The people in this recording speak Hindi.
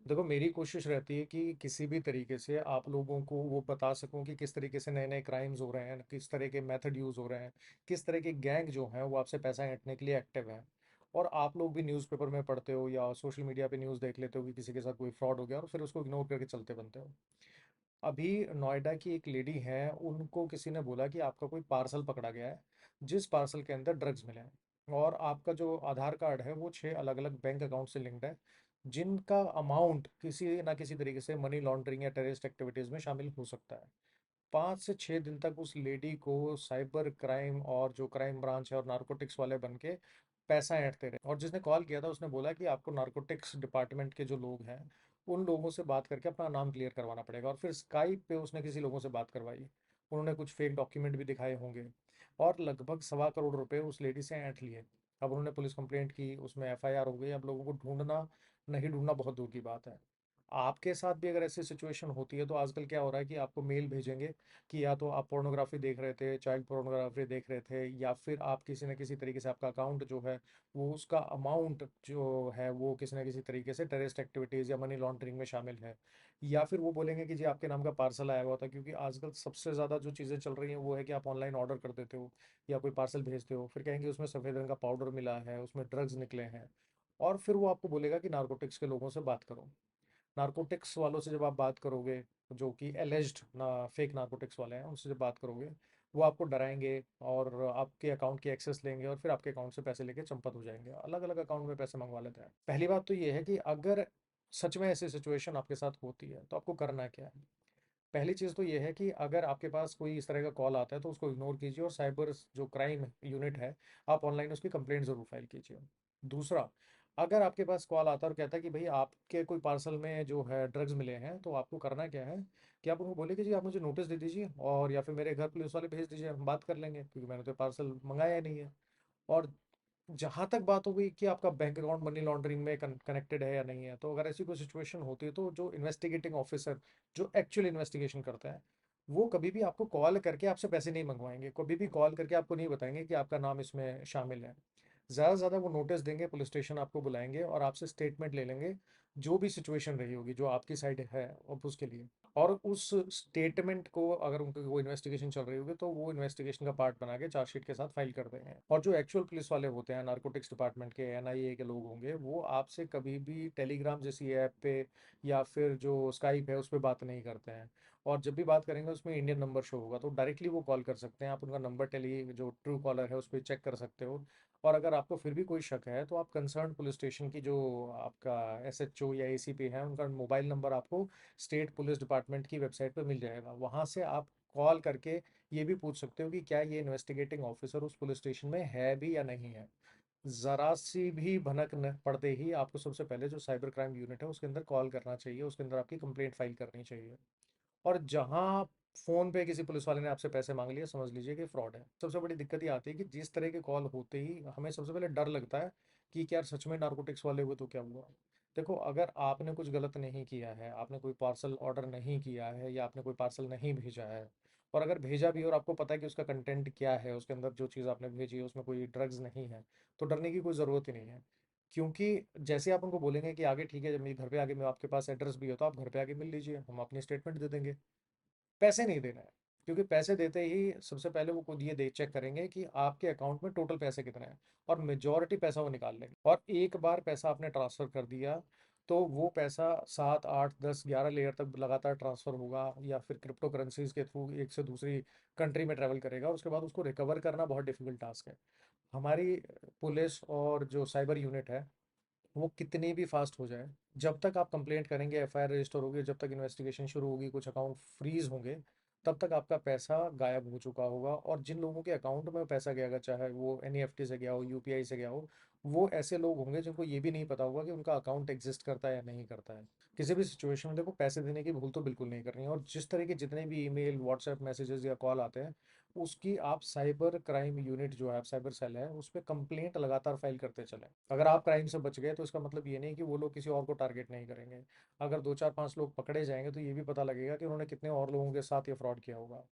देखो, मेरी कोशिश रहती है कि किसी भी तरीके से आप लोगों को वो बता सकूं कि किस तरीके से नए नए क्राइम्स हो रहे हैं, किस तरह के मेथड यूज़ हो रहे हैं, किस तरह के गैंग जो हैं वो आपसे पैसा ऐंठने के लिए एक्टिव हैं। और आप लोग भी न्यूज़पेपर में पढ़ते हो या सोशल मीडिया पे न्यूज़ देख लेते हो कि किसी के साथ कोई फ्रॉड हो गया और फिर उसको इग्नोर करके चलते बनते हो। अभी नोएडा की एक लेडी हैं, उनको किसी ने बोला कि आपका कोई पार्सल पकड़ा गया है, जिस पार्सल के अंदर ड्रग्स मिले हैं और आपका जो आधार कार्ड है वो 6 अलग अलग बैंक अकाउंट से लिंक्ड है, जिनका अमाउंट किसी ना किसी तरीके से मनी लॉन्ड्रिंग या टेररिस्ट एक्टिविटीज़ में शामिल हो सकता है। 5 से 6 दिन तक उस लेडी को साइबर क्राइम और जो क्राइम ब्रांच है और नारकोटिक्स वाले बन के पैसा ऐंठते रहे। और जिसने कॉल किया था उसने बोला कि आपको नारकोटिक्स डिपार्टमेंट के जो लोग हैं उन लोगों से बात करके अपना नाम क्लियर करवाना पड़ेगा। और फिर स्काइप पे उसने किसी लोगों से बात करवाई, उन्होंने कुछ फेक डॉक्यूमेंट भी दिखाए होंगे और लगभग 1.25 करोड़ रुपए उस लेडी से ऐंठ लिए। अब उन्होंने पुलिस कंप्लेंट की, उसमें एफआईआर हो गई। अब लोगों को ढूंढना, नहीं ढूंढना बहुत दूर की बात है। आपके साथ भी अगर ऐसी सिचुएशन होती है तो आजकल क्या हो रहा है कि आपको मेल भेजेंगे कि या तो आप पोर्नोग्राफी देख रहे थे, चाइल्ड पोर्नोग्राफी देख रहे थे, या फिर आप किसी न किसी तरीके से आपका अकाउंट जो है वो, उसका अमाउंट जो है वो किसी न किसी तरीके से टेररिस्ट एक्टिविटीज़ या मनी लॉन्ड्रिंग में शामिल है। या फिर वो बोलेंगे कि जी आपके नाम का पार्सल आया हुआ था, क्योंकि आजकल सबसे ज़्यादा जो चीज़ें चल रही हैं वो है कि आप ऑनलाइन ऑर्डर कर देते हो या कोई पार्सल भेजते हो, फिर कहेंगे उसमें सफ़ेद रंग का पाउडर मिला है, उसमें ड्रग्स निकले हैं। और फिर वो आपको बोलेगा कि नारकोटिक्स के लोगों से बात करो। नारकोटिक्स वालों से जब आप बात करोगे, जो कि एलिज्ड ना फेक नारकोटिक्स वाले हैं, उनसे जब बात करोगे, वो आपको डराएंगे और आपके अकाउंट की एक्सेस लेंगे और फिर आपके अकाउंट से पैसे लेके चंपत हो जाएंगे, अलग अलग अकाउंट में पैसे मंगवा लेते हैं। पहली बात तो ये है कि अगर सच में ऐसी सिचुएशन आपके साथ होती है तो आपको करना क्या है। पहली चीज़ तो ये है कि अगर आपके पास कोई इस तरह का कॉल आता है तो उसको इग्नोर कीजिए और साइबर जो क्राइम यूनिट है, आप ऑनलाइन उसकी कंप्लेंट ज़रूर फाइल कीजिए। दूसरा, अगर आपके पास कॉल आता है और कहता है कि भाई आपके कोई पार्सल में जो है ड्रग्स मिले हैं, तो आपको करना क्या है कि आप उनको बोले कि जी आप मुझे नोटिस दे दीजिए और या फिर मेरे घर पुलिस वाले भेज दीजिए, हम बात कर लेंगे, क्योंकि मैंने तो पार्सल मंगाया ही नहीं है। और जहाँ तक बात हो गई कि आपका बैंक अकाउंट मनी लॉन्ड्रिंग में कनेक्टेड है या नहीं है, तो अगर ऐसी कोई सिचुएशन होती है तो जो इन्वेस्टिगेटिंग ऑफिसर, जो एक्चुअल इन्वेस्टिगेशन करता है, वो कभी भी आपको कॉल करके आपसे पैसे नहीं मंगवाएंगे, कभी भी कॉल करके आपको नहीं बताएंगे कि आपका नाम इसमें शामिल है। ज़्यादा से ज़्यादा वो नोटिस देंगे, पुलिस स्टेशन आपको बुलाएंगे और आपसे स्टेटमेंट ले लेंगे, जो भी सिचुएशन रही होगी जो आपकी साइड है अब उसके लिए। और उस स्टेटमेंट को अगर उनकी वो इन्वेस्टिगेशन चल रही होगी तो वो इन्वेस्टिगेशन का पार्ट बना के चार्जशीट के साथ फाइल कर देंगे। और जो एक्चुअल पुलिस वाले होते हैं, नारकोटिक्स डिपार्टमेंट के, एनआईए के लोग होंगे, वो आपसे कभी भी टेलीग्राम जैसी ऐप पे या फिर जो स्काइप है उस पर बात नहीं करते हैं। और जब भी बात करेंगे उसमें इंडियन नंबर शो होगा, तो डायरेक्टली वो कॉल कर सकते हैं, आप उनका नंबर टेली जो ट्रू कॉलर है उस पर चेक कर सकते हो। और अगर आपको फिर भी कोई शक है तो आप कंसर्न पुलिस स्टेशन की जो आपका एसएचओ या एसीपी है, उनका मोबाइल नंबर आपको स्टेट पुलिस डिपार्टमेंट की वेबसाइट पे मिल जाएगा। वहाँ से आप कॉल करके ये भी पूछ सकते हो कि क्या ये इन्वेस्टिगेटिंग ऑफिसर उस पुलिस स्टेशन में है भी या नहीं है। ज़रा सी भी भनक न पड़ते ही आपको सबसे पहले जो साइबर क्राइम यूनिट है उसके अंदर कॉल करना चाहिए, उसके अंदर आपकी कंप्लेंट फाइल करनी चाहिए। और जहाँ फ़ोन पे किसी पुलिस वाले ने आपसे पैसे मांग लिए, समझ लीजिए कि फ्रॉड है। सबसे बड़ी दिक्कत ये आती है कि जिस तरह के कॉल होते ही हमें सबसे पहले डर लगता है कि क्या यार सच में नारकोटिक्स वाले हुए तो क्या हुआ। देखो, अगर आपने कुछ गलत नहीं किया है, आपने कोई पार्सल ऑर्डर नहीं किया है या आपने कोई पार्सल नहीं भेजा है, और अगर भेजा भी और आपको पता है कि उसका कंटेंट क्या है, उसके अंदर जो चीज़ आपने भेजी है उसमें कोई ड्रग्स नहीं है, तो डरने की कोई ज़रूरत ही नहीं है। क्योंकि जैसे आप उनको बोलेंगे कि आगे ठीक है, जब मेरे घर पे आके मैं आपके पास एड्रेस भी हो तो आप घर पे आके मिल लीजिए, हम अपनी स्टेटमेंट दे देंगे। पैसे नहीं देना है, क्योंकि पैसे देते ही सबसे पहले वो खुद ये दे चेक करेंगे कि आपके अकाउंट में टोटल पैसे कितने हैं, और मेजॉरिटी पैसा वो निकाल लेंगे। और एक बार पैसा आपने ट्रांसफ़र कर दिया तो वो पैसा 7 8 10 11 लेयर तक लगातार ट्रांसफ़र होगा या फिर क्रिप्टो करेंसीज के थ्रू एक से दूसरी कंट्री में ट्रैवल करेगा, और उसके बाद उसको रिकवर करना बहुत डिफिकल्ट टास्क है। हमारी पुलिस और जो साइबर यूनिट है वो कितनी भी फास्ट हो जाए, जब तक आप कंप्लेंट करेंगे, एफआईआर रजिस्टर होगी, जब तक इन्वेस्टिगेशन शुरू होगी, कुछ अकाउंट फ्रीज होंगे, तब तक आपका पैसा गायब हो चुका होगा। और जिन लोगों के अकाउंट में पैसा गया होगा, चाहे वो एनईएफटी से गया हो, यूपीआई से गया हो, वो ऐसे लोग होंगे जिनको ये भी नहीं पता होगा कि उनका अकाउंट एग्जिस्ट करता है या नहीं करता है। किसी भी सिचुएशन में देखो, पैसे देने की भूल तो बिल्कुल नहीं करनी है। और जिस तरह के जितने भी ईमेल, व्हाट्सएप मैसेजेस या कॉल आते हैं, उसकी आप साइबर क्राइम यूनिट जो है, साइबर सेल है, उस पर कंप्लेंट लगातार फाइल करते चलें। अगर आप क्राइम से बच गए तो इसका मतलब ये नहीं कि वो लोग किसी और को टारगेट नहीं करेंगे। अगर 2 4 5 लोग पकड़े जाएंगे तो ये भी पता लगेगा कि उन्होंने कितने और लोगों के साथ ये फ्रॉड किया होगा।